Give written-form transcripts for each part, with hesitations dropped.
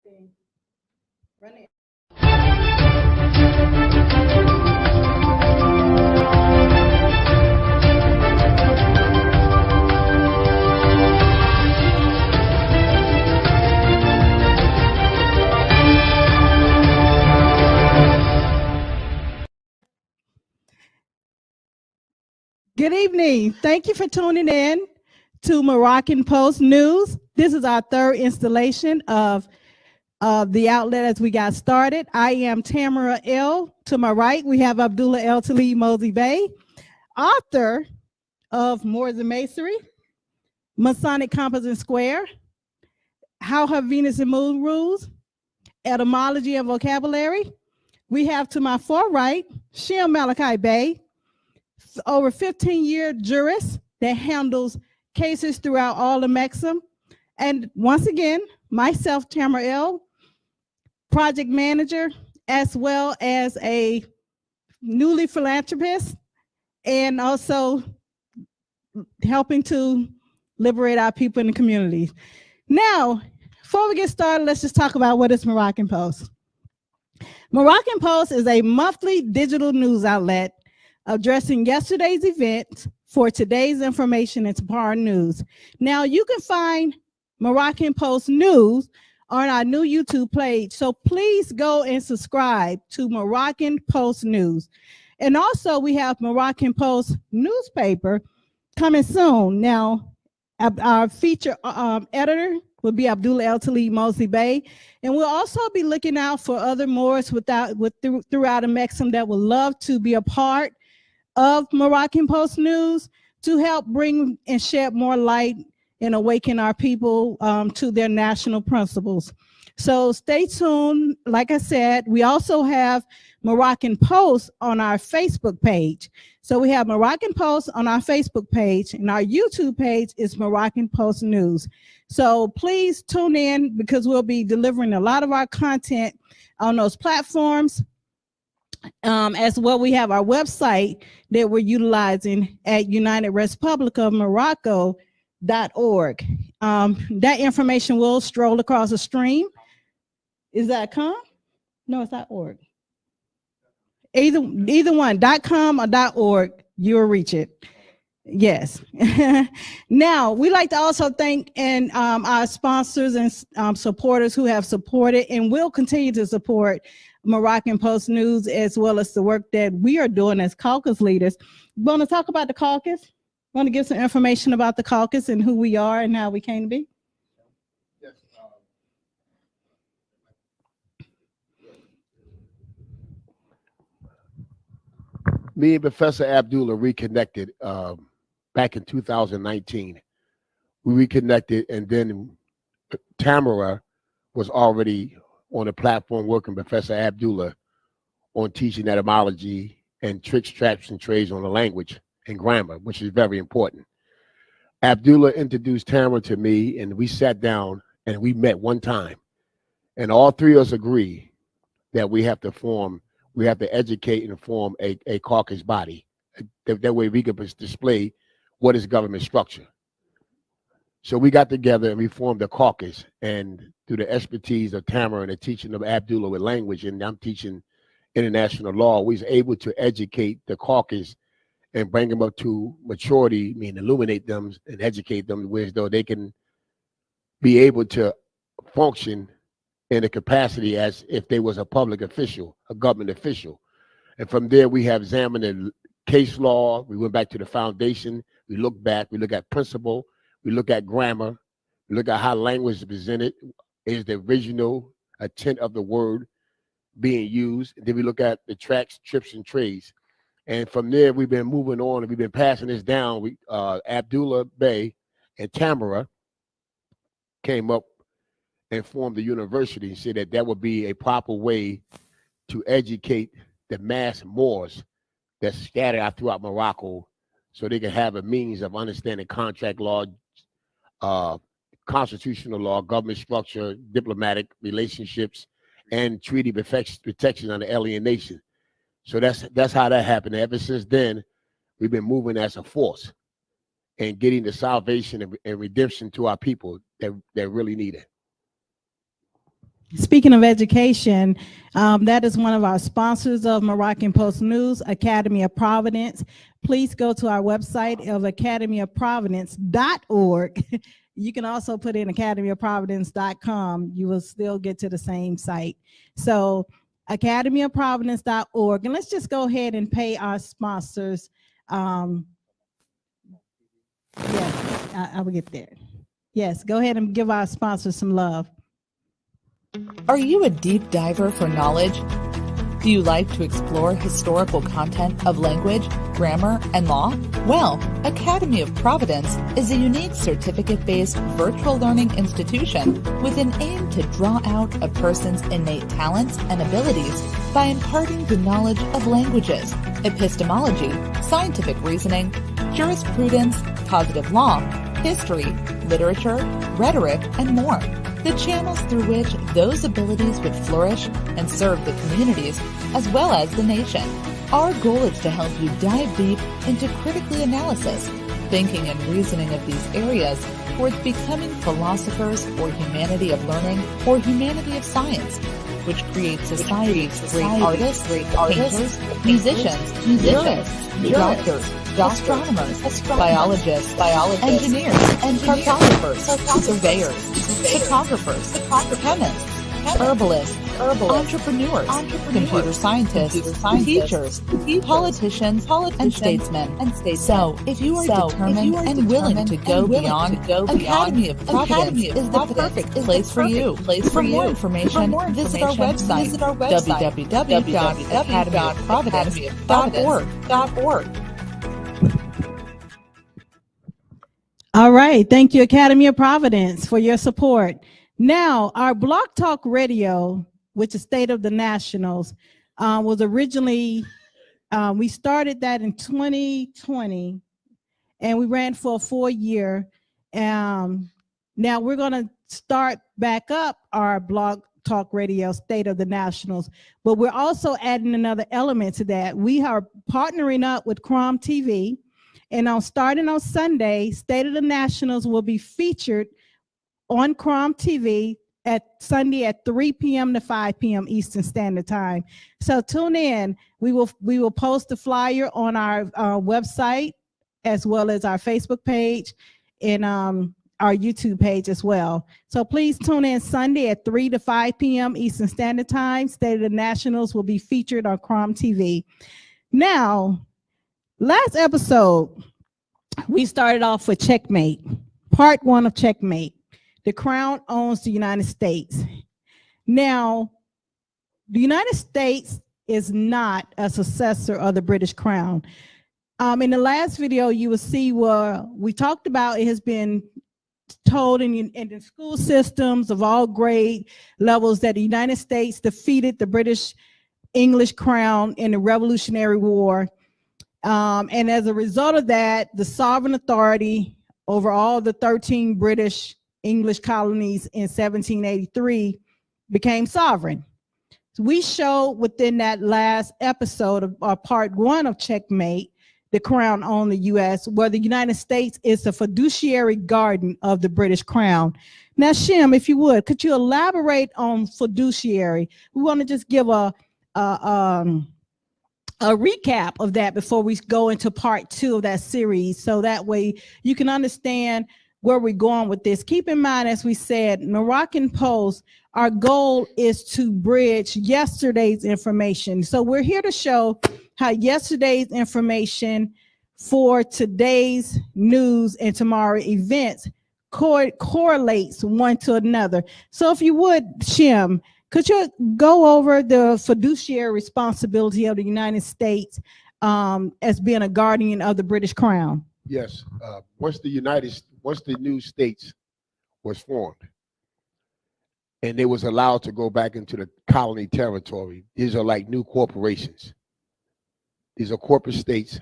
thing. Run it. Good evening. Thank you for tuning in to Moroccan Post News. This is our third installation of the outlet as we got started. I am Tamara L. To my right, we have Abdullah L. Talib Mosi Bay, author of More Than Masonry, Masonic Compass and Square, How Her Venus and Moon Rules, Etymology and Vocabulary. We have to my far right, Shem Malachi Bay, over 15-year jurist that handles cases throughout all of Mexham. And once again, myself, Tamara L., project manager, as well as a newly philanthropist, and also helping to liberate our people in the communities. Now, before we get started, let's just talk about what is Moroccan Post. Moroccan Post is a monthly digital news outlet addressing yesterday's events for today's information and tomorrow's news. Now, you can find Moroccan Post News on our new YouTube page, so please go and subscribe to Moroccan Post News. And also, we have Moroccan Post newspaper coming soon. Now, our feature editor will be Abdullah L. Talib Mosi Bay, and we'll also be looking out for other Moors throughout the Mexham that would love to be a part of Moroccan Post News to help bring and shed more light and awaken our people to their national principles. So stay tuned. Like I said, we also have Moroccan Post on our Facebook page. So we have Moroccan Post on our Facebook page, and our YouTube page is Moroccan Post News. So please tune in because we'll be delivering a lot of our content on those platforms. As well, we have our website that we're utilizing at United Republic of Morocco.org. That information will stroll across the stream. Is that .com? No, it's .org. Either one, .com or .org, you'll reach it. Yes. Now, we like to also thank our sponsors and supporters who have supported and will continue to support Moroccan Post News, as well as the work that we are doing as caucus leaders. Want to talk about the caucus? Want to give some information about the caucus and who we are and how we came to be? Yes. Me and Professor Abdullah reconnected back in 2019. We reconnected, and then Tamara was already on the platform working with Professor Abdullah on teaching etymology and tricks, traps, and trades on the language and grammar, which is very important. Abdullah introduced Tamara to me, and we sat down and we met one time. And all three of us agree that we have to educate and form a caucus body. That way we can display what is government structure. So we got together and we formed a caucus, and through the expertise of Tamara and the teaching of Abdullah with language, and I'm teaching international law, we was able to educate the caucus and bring them up to maturity, meaning illuminate them and educate them where as though they can be able to function in a capacity as if they was a public official, a government official. And from there, we have examined the case law. We went back to the foundation. We look back. We look at principle. We look at grammar. We look at how language is presented. Is the original intent of the word being used? And then we look at the tracks, trips, and trades. And from there, we've been moving on and we've been passing this down. We, Abdullah Bay and Tamara came up and formed the university and said that that would be a proper way to educate the mass Moors that's scattered out throughout Morocco so they can have a means of understanding contract law, constitutional law, government structure, diplomatic relationships, and treaty protection under alienation. So that's how that happened. Ever since then, we've been moving as a force and getting the salvation and redemption to our people that really need it. Speaking of education, that is one of our sponsors of Moroccan Post News, Academy of Providence. Please go to our website of academyofprovidence.org. You can also put in academyofprovidence.com. You will still get to the same site. So academyofprovidence.org. And let's just go ahead and pay our sponsors. Yes, I will get there. Yes, go ahead and give our sponsors some love. Are you a deep diver for knowledge? Do you like to explore historical content of language, grammar, and law? Well, Academy of Providence is a unique certificate-based virtual learning institution with an aim to draw out a person's innate talents and abilities by imparting the knowledge of languages, epistemology, scientific reasoning, jurisprudence, positive law, history, literature, rhetoric, and more. The channels through which those abilities would flourish and serve the communities as well as the nation. Our goal is to help you dive deep into critical analysis, thinking and reasoning of these areas towards becoming philosophers or humanity of learning or humanity of science, which creates societies great artists, painters, musicians, doctors, astronomers, biologists, engineers, cartographers, surveyors, photographers, chemists, herbalists, entrepreneurs, computer scientists, teachers, politicians, and statesmen. So, if you are determined and willing to go beyond, Academy of Providence is the perfect place for you. For more information, visit our website, www.academyofprovidence.org. All right. Thank you, Academy of Providence, for your support. Now, our Blog Talk Radio, which is State of the Nationals, was originally, we started that in 2020, and we ran for a 4-year. Now we're going to start back up our Blog Talk Radio, State of the Nationals, but we're also adding another element to that. We are partnering up with Crom TV. And starting on Sunday, State of the Nationals will be featured on Crom TV at Sunday at 3 p.m. to 5 p.m. Eastern Standard Time. So tune in. We will post the flyer on our website as well as our Facebook page and our YouTube page as well. So please tune in Sunday at 3 to 5 p.m. Eastern Standard Time. State of the Nationals will be featured on Crom TV. Now, last episode, we started off with Checkmate, part 1 of Checkmate. The Crown owns the United States. Now, the United States is not a successor of the British Crown. In the last video, you will see where we talked about it has been told in the school systems of all grade levels that the United States defeated the British English Crown in the Revolutionary War. And as a result of that, the sovereign authority over all the 13 British English colonies in 1783 became sovereign. So we showed within that last episode of part 1 of Checkmate, the Crown owned the U.S., where the United States is the fiduciary guardian of the British Crown. Now, Shem, if you would, could you elaborate on fiduciary? We want to just give a recap of that before we go into part 2 of that series, so that way you can understand where we're going with this. Keep in mind, as we said, Moroccan Post, our goal is to bridge yesterday's information. So we're here to show how yesterday's information for today's news and tomorrow events correlates one to another. So if you would, Shem, could you go over the fiduciary responsibility of the United States as being a guardian of the British Crown? Yes. Once the new states was formed and they was allowed to go back into the colony territory, these are like new corporations. These are corporate states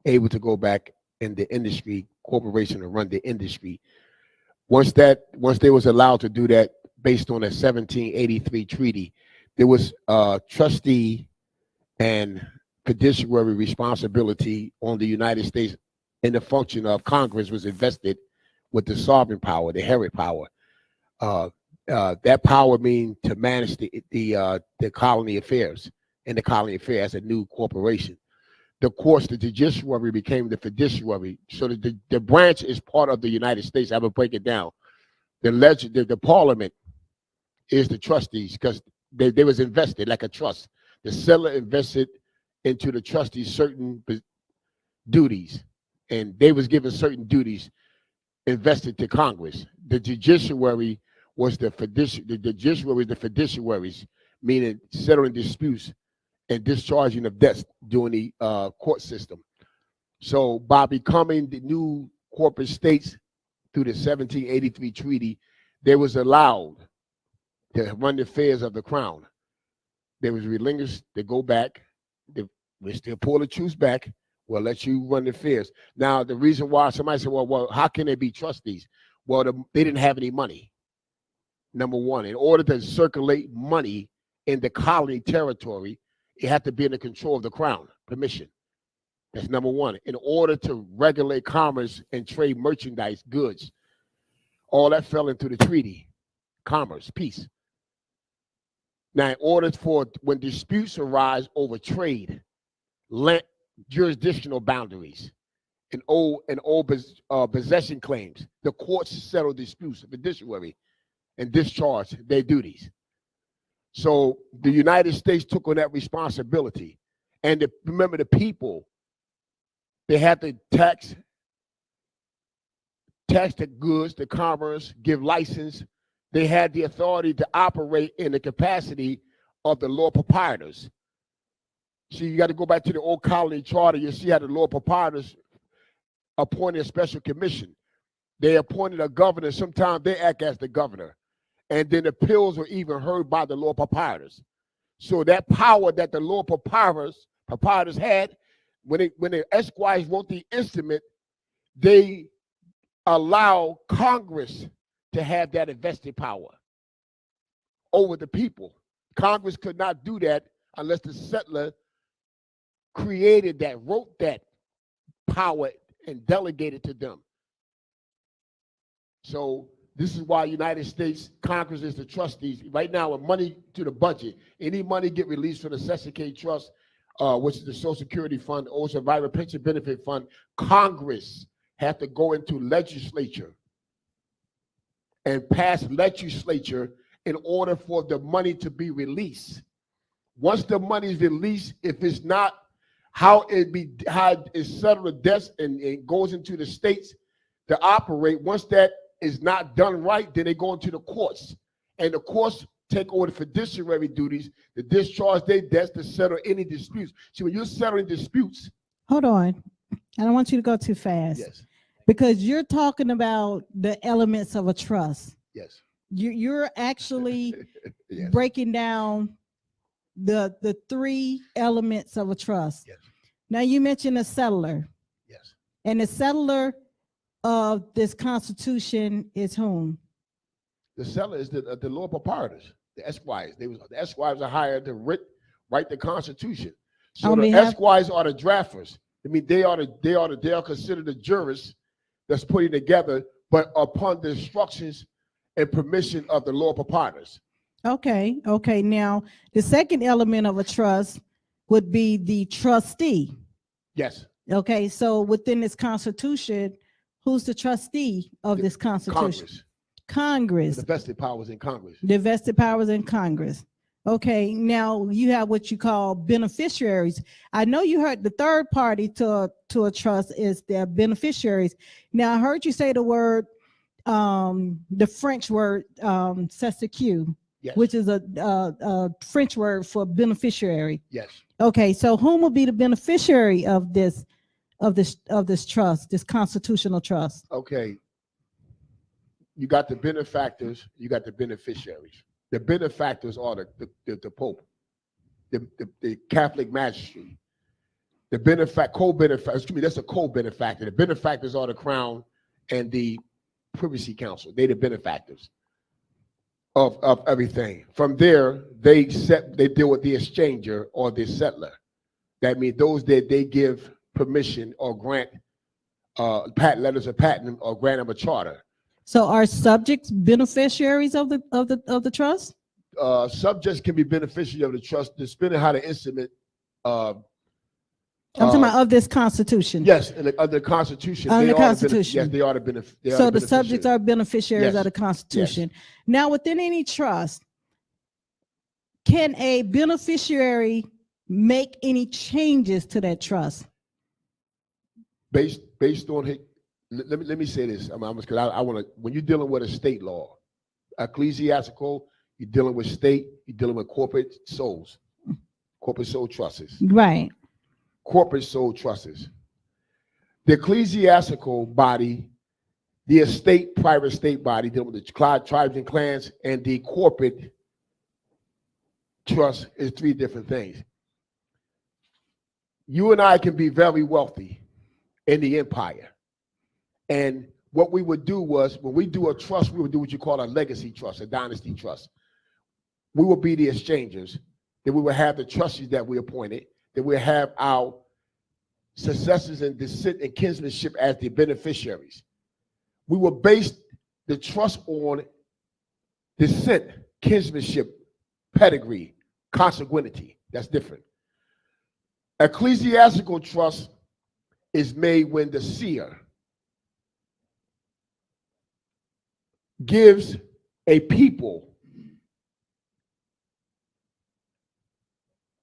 able to go back in the industry, corporation to run the industry. Once they was allowed to do that, based on a 1783 treaty, there was trustee and fiduciary responsibility on the United States, and the function of Congress was invested with the sovereign power, the inherent power. That power means to manage the colony affairs, and the colony affair as a new corporation. The courts, the judiciary became the fiduciary. So the branch is part of the United States. I will break it down. The parliament is the trustees, because they was invested like a trust. The settler invested into the trustees certain duties, and they was given certain duties invested to Congress. The judiciary was the fiduciaries, meaning settling disputes and discharging of debts during the court system. So by becoming the new corporate states through the 1783 treaty, they was allowed to run the affairs of the crown. They was relinquished, they go back, we still pull the truce back, we'll let you run the affairs. Now, the reason why somebody said, well, how can they be trustees? Well, they didn't have any money, number one. In order to circulate money in the colony territory, it had to be in the control of the crown, permission. That's number one. In order to regulate commerce and trade merchandise, goods, all that fell into the treaty, commerce, peace. Now, in order for when disputes arise over trade, jurisdictional boundaries, and old possession claims, the courts settle disputes, the judiciary, and discharge their duties. So the United States took on that responsibility. And remember, the people, they had to tax the goods, the commerce, give license. They had the authority to operate in the capacity of the Lord Proprietors. See, you got to go back to the old colony charter. You see how the Lord Proprietors appointed a special commission. They appointed a governor. Sometimes they act as the governor. And then appeals were even heard by the Lord Proprietors. So that power that the Lord Proprietors had, when the esquires wrote the instrument, they allow Congress to have that invested power over the people. Congress could not do that unless the settler created that, wrote that power, and delegated to them. So this is why United States Congress is the trustees. Right now, with money to the budget, any money get released from the CHECKMATE Trust, which is the Social Security Fund, or Survivor Pension Benefit Fund, Congress have to go into legislature and pass legislature in order for the money to be released. Once the money is released, if it's not how it's settled the debts and it goes into the states to operate, once that is not done right, then they go into the courts. And the courts take over the fiduciary duties to discharge their debts, to settle any disputes. See, when you're settling disputes. Hold on. I don't want you to go too fast. Yes. Because you're talking about the elements of a trust. Yes. You're actually yes. breaking down the three elements of a trust. Yes. Now, you mentioned a settler. Yes. And the settler of this Constitution is whom? The settler is the Lord Proprietors, the esquires. The esquires are hired to write the Constitution. So the esquires are the drafters. I mean, they are considered the jurists that's putting together, but upon the instructions and permission of the Lord Proprietors. Okay. Now, the second element of a trust would be the trustee. Yes. Okay, so within this Constitution, who's the trustee of this Constitution? Congress. The vested powers in Congress. The vested powers in Congress. Okay, now you have what you call beneficiaries. I know you heard the third party to a trust is their beneficiaries. Now I heard you say the word, the French word, "cessecu," yes, which is a French word for beneficiary. Yes. Okay, so whom will be the beneficiary of this trust, this constitutional trust? Okay. You got the benefactors, you got the beneficiaries. The benefactors are the Pope, the Catholic magistrate. The co-benefactor, excuse me, that's a co-benefactor. The benefactors are the Crown and the Privacy Council. They're the benefactors of everything. From there, they deal with the exchanger or the settler. That means those that they give permission or grant letters of patent or grant them a charter. So are subjects beneficiaries of the trust? Subjects can be beneficiaries of the trust, depending how the instrument. I'm talking about of this Constitution. Yes, under the Constitution. Under the Constitution. Yes, they are the So the subjects are beneficiaries of the Constitution. Yes. Now, within any trust, can a beneficiary make any changes to that trust? Based on, let me say this, because I want to, when you're dealing with a state law, ecclesiastical, you're dealing with state, you're dealing with corporate souls, corporate soul trusts. Right. Corporate soul trusts. The ecclesiastical body, the estate, private state body, dealing with the tribes and clans, and the corporate trust is three different things. You and I can be very wealthy in the empire. And what we would do was, when we do a trust, we would do what you call a legacy trust, a dynasty trust. We will be the exchangers. Then we will have the trustees that we appointed. Then we'll have our successors and descent and kinsmanship as the beneficiaries. We will base the trust on descent, kinsmanship, pedigree, consanguinity. That's different. Ecclesiastical trust is made when the seer gives a people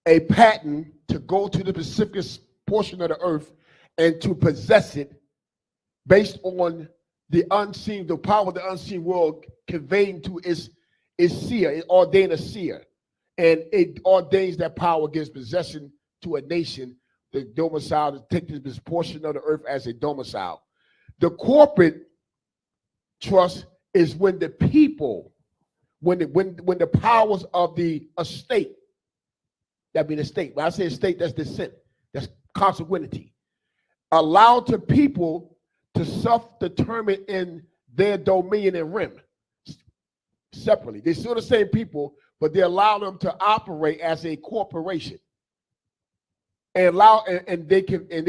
a patent to go to the specific portion of the earth and to possess it based on the unseen, the power of the unseen world conveying to its seer. It ordained a seer, and it ordains that power, gives possession to a nation, the domicile, to take this portion of the earth as a domicile. The corporate trust is when the people, when the powers of the estate, that means estate. When I say estate, that's descent, that's consanguinity, allow to people to self-determine in their dominion and realm separately. They're still the same people, but they allow them to operate as a corporation. And allow, and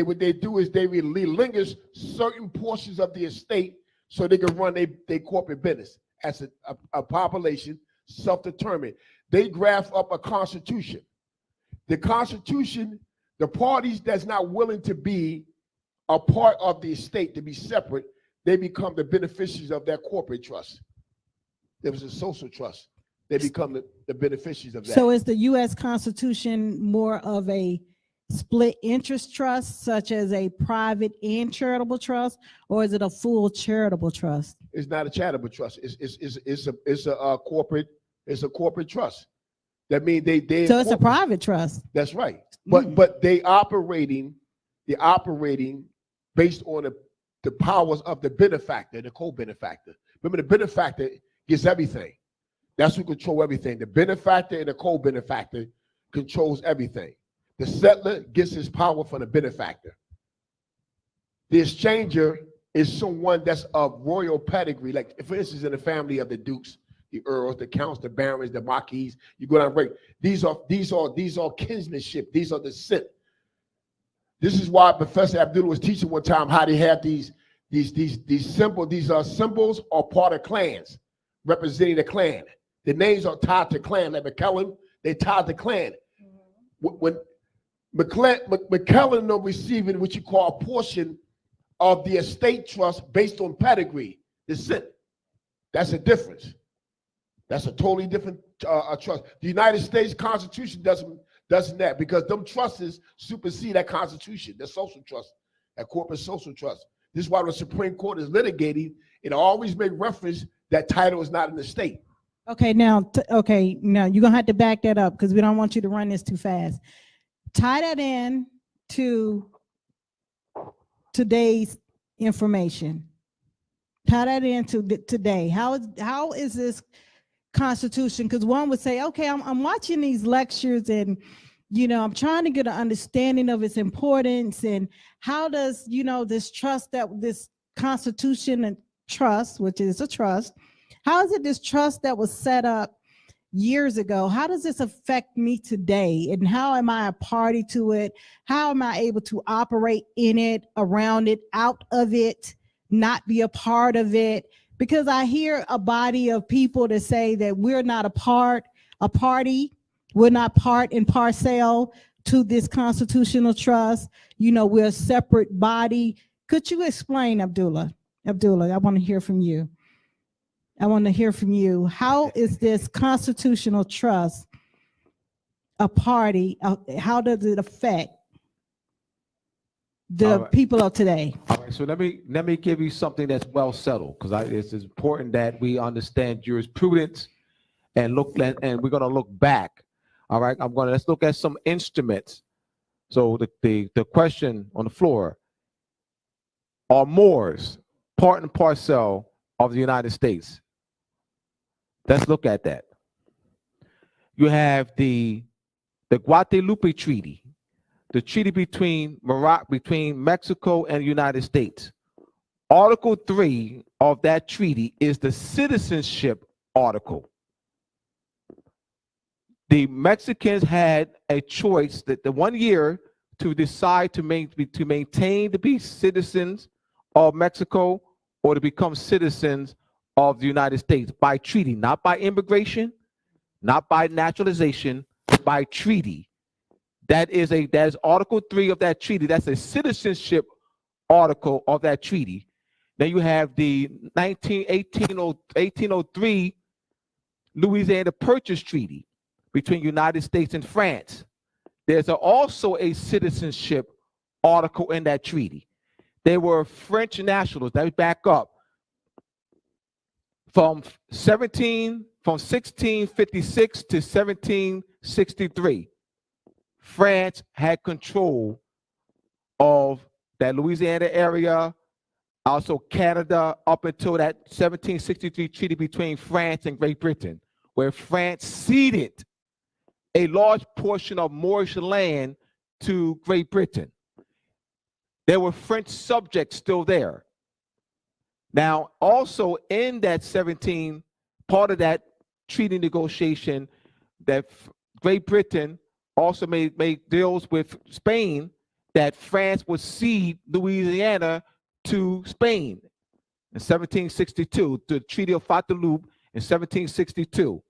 what they do is they relinquish certain portions of the estate so they can run their corporate business as a population, self-determined. They draft up a constitution. The constitution, the parties that's not willing to be a part of the estate, to be separate, they become the beneficiaries of that corporate trust. There was a social trust. They become the beneficiaries of that. So is the U.S. Constitution more of a split interest trust, such as a private and charitable trust, or is it a full charitable trust? It's not a charitable trust. It's a corporate trust. That means they so it's a private trust. That's right. But they operating based on the powers of the benefactor, the co-benefactor. Remember, the benefactor gets everything. That's who control everything. The benefactor and the co-benefactor controls everything. The settler gets his power from the benefactor. The exchanger is someone that's of royal pedigree. Like, for instance, in the family of the dukes, the earls, the counts, the barons, the marquises, you go down right. These are kinsmanship. These are descent. This is why Professor Abdullah was teaching one time how they have these symbols. These are symbols or part of clans representing the clan. The names are tied to clan. Like McKellen, they tied to clan. When McKellen are receiving what you call a portion of the estate trust based on pedigree, descent. That's a difference. That's a totally different trust. The United States Constitution doesn't that, because them trusts supersede that Constitution, the social trust, that corporate social trust. This is why the Supreme Court is litigating. It always make reference that title is not in the state. Okay, now you're gonna have to back that up because we don't want you to run this too fast. Tie that in to today's information. Tie that into today. How is this Constitution? Because one would say, okay, I'm watching these lectures and I'm trying to get an understanding of its importance, and how does this trust, that this Constitution and trust, which is a trust, how is it this trust that was set up years ago, how does this affect me today, and how am I a party to it? How am I able to operate in it, around it, out of it, not be a part of it? Because I hear a body of people that say that we're not a party, we're not part and parcel to this constitutional trust. You know, we're a separate body. Could you explain, Abdullah? Abdullah, I want to hear from you. I want to hear from you. How is this constitutional trust a party? How does it affect the people of today? All right, so let me give you something that's well settled, because it's important that we understand jurisprudence and we're going to look back. All right, let's look at some instruments. So the question on the floor: are Moors part and parcel of the United States? Let's look at that. You have the Guadalupe Treaty, the treaty between Mexico and the United States. Article 3 of that treaty is the citizenship article. The Mexicans had a choice that the 1 year to decide to be citizens of Mexico or to become citizens of the United States by treaty, not by immigration, not by naturalization, by treaty. That is Article 3 of that treaty. That's a citizenship article of that treaty. Then you have the 1803 Louisiana Purchase Treaty between United States and France. There's also a citizenship article in that treaty. They were French nationals. Let me back up. From 1656 to 1763, France had control of that Louisiana area, also Canada, up until that 1763 treaty between France and Great Britain, where France ceded a large portion of Moorish land to Great Britain. There were French subjects still there. Now, also in that part of that treaty negotiation, that Great Britain also made deals with Spain that France would cede Louisiana to Spain in 1762, the Treaty of Talib in 1762.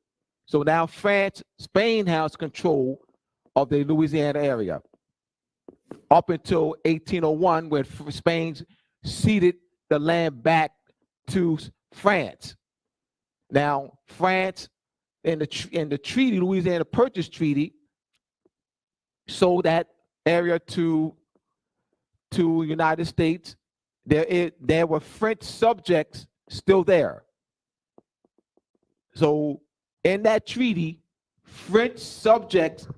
So now Spain has control of the Louisiana area up until 1801, when Spain ceded the land back to France. Now, France in the treaty, Louisiana Purchase Treaty, sold that area to United States. There were French subjects still there. So in that treaty, French subjects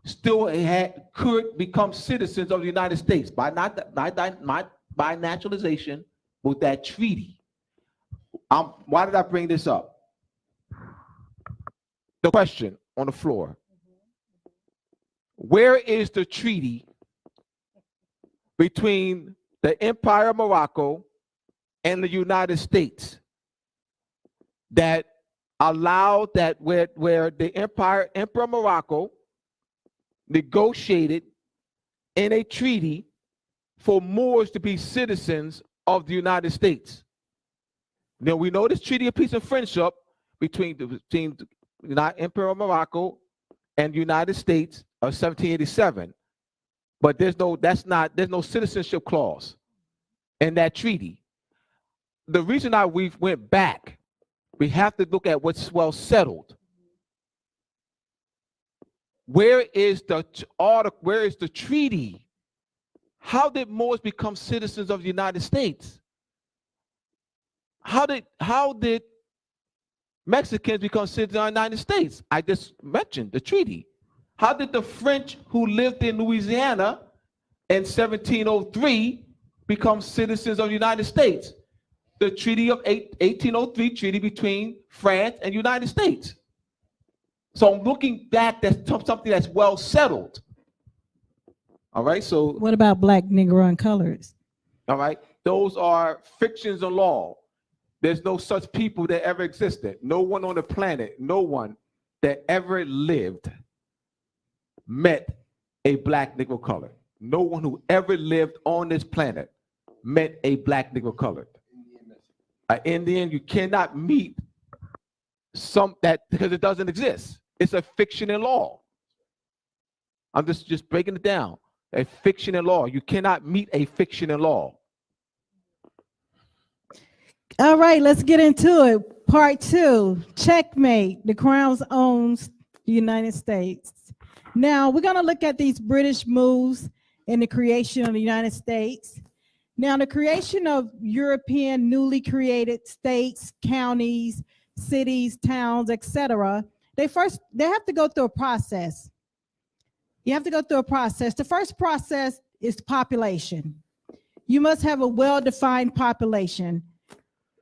still could become citizens of the United States by by naturalization with that treaty. Why did I bring this up? The question on the floor: where is the treaty between the Empire of Morocco and the United States that allowed that where the Emperor of Morocco negotiated in a treaty for Moors to be citizens of the United States? Now, we know this Treaty of Peace and Friendship between the Emperor of Morocco and the United States of 1787, but there's no citizenship clause in that treaty. The reason we went back, we have to look at what's well settled. Where is the treaty? How did Moors become citizens of the United States? How did Mexicans become citizens of the United States? I just mentioned the treaty. How did the French who lived in Louisiana in 1703 become citizens of the United States? The Treaty of 1803 treaty between France and the United States. So I'm looking back, that's something that's well settled. All right, so. What about black, Negro, and colors? All right, those are fictions of law. There's no such people that ever existed. No one on the planet, no one that ever lived met a black, Negro, colored. No one who ever lived on this planet met a black, Negro, colored. an Indian. You cannot meet that because it doesn't exist. It's a fiction in law. I'm just breaking it down. A fiction in law. You cannot meet a fiction in law. All right, let's get into it. Part 2, checkmate. The Crown owns the United States. Now, we're going to look at these British moves in the creation of the United States. Now, the creation of European newly created states, counties, cities, towns, etc., they have to go through a process. You have to go through a process. The first process is population. You must have a well-defined population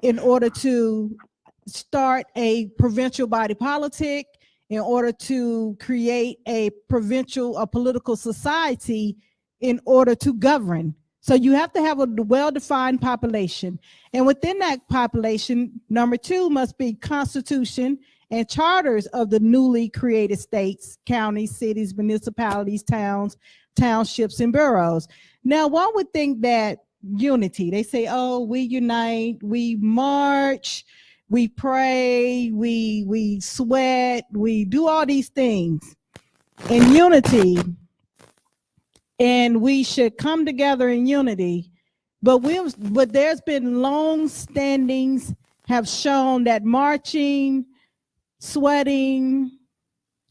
in order to start a provincial body politic, in order to create a political society in order to govern. So you have to have a well-defined population. And within that population, number 2 must be constitution and charters of the newly created states, counties, cities, municipalities, towns, townships, and boroughs. Now, one would think that unity, they say, oh, we unite, we march, we pray, we sweat, we do all these things in unity, and we should come together in unity. But there's been long standings have shown that marching, sweating,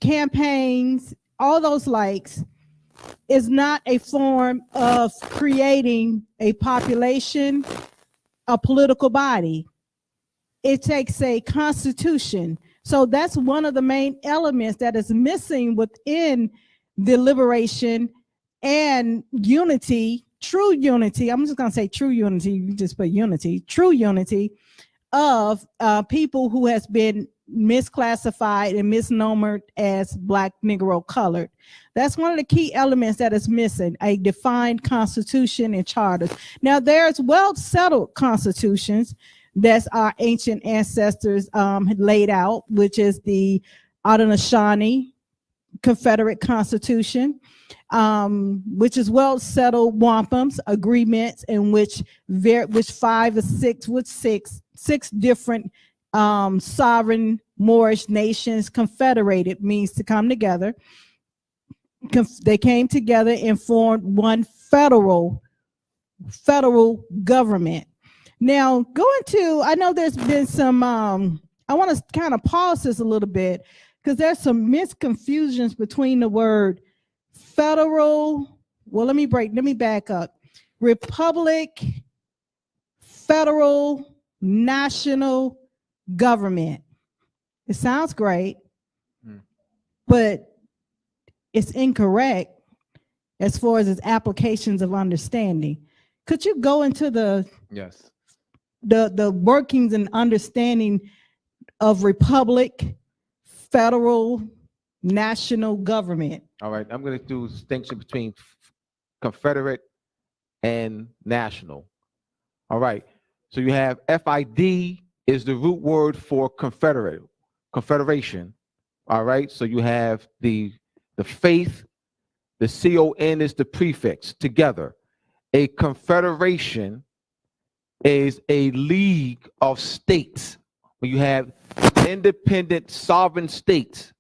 campaigns, all those likes, is not a form of creating a population, a political body. It takes a constitution. So that's one of the main elements that is missing within the liberation and unity, true unity. I'm just going to say true unity. You just put unity, true unity of people who has been misclassified and misnomered as Black, Negro, colored. That's one of the key elements that is missing, a defined constitution and charters. Now, there's well-settled constitutions that our ancient ancestors had laid out, which is the Audubon Confederate Constitution, which is well-settled wampums, agreements in which 5 or 6, with six different sovereign Moorish nations confederated, means to come together. They came together and formed one federal government. Now, going to, I know there's been some, I want to kind of pause this a little bit because there's some misconfusions between the word federal, well, let me back up. Republic, federal, national government. It sounds great, but it's incorrect as far as its applications of understanding. Could you go into the workings and understanding of republic, federal, national government? All right, I'm going to do a distinction between Confederate and national. All right, so you have FID is the root word for confederation. All right, so you have the faith, the CON is the prefix, together. A confederation is a league of states where you have independent sovereign states,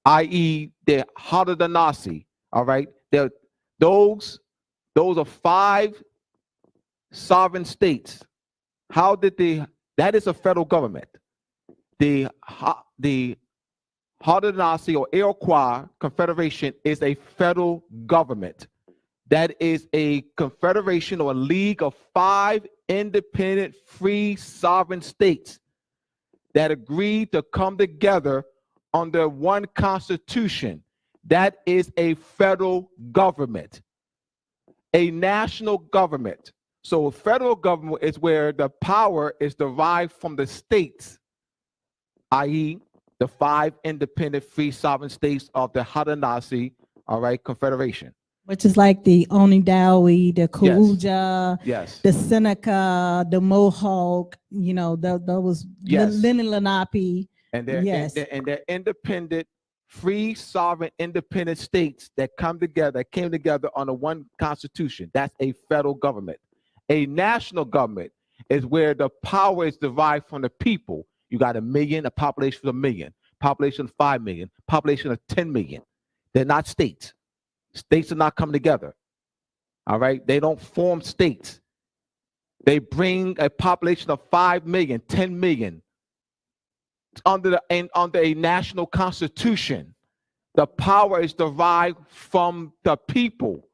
i.e. the Haudenosaunee. All right, those are 5 sovereign states. How did that is a federal government. The Haudenosaunee or Iroquois Confederation is a federal government. That is a confederation or a league of 5 independent, free, sovereign states that agreed to come together under one constitution. That is a federal government. A national government. So a federal government is where the power is derived from the states, i.e. the 5 independent, free, sovereign states of the Haudenosaunee, all right, Confederation. Which is like the Onondaga, the Cayuga, the Seneca, the Mohawk, you know, those Lenape. And they're independent, free, sovereign, independent states that came together under one constitution. That's a federal government. A national government is where the power is derived from the people. You got a million, a population of 1 million, population of 5 million, population of 10 million. They're not states. States are not coming together. All right? They don't form states. They bring a population of 5 million, 10 million under a national constitution. The power is derived from the people.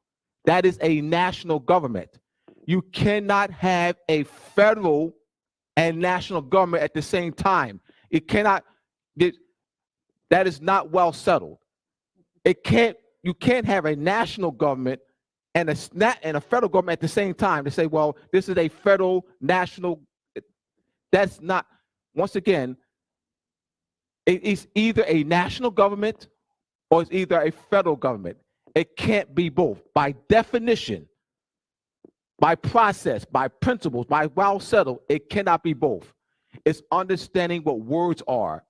That is a national government. You cannot have a federal and national government at the same time. It cannot, that is not well settled. You can't have a national government and a federal government at the same time to say, well, this is a federal national. That's not, once again, it's either a national government or it's either a federal government. It can't be both. By definition, by process, by principles, by well settled, it cannot be both. It's understanding what words are.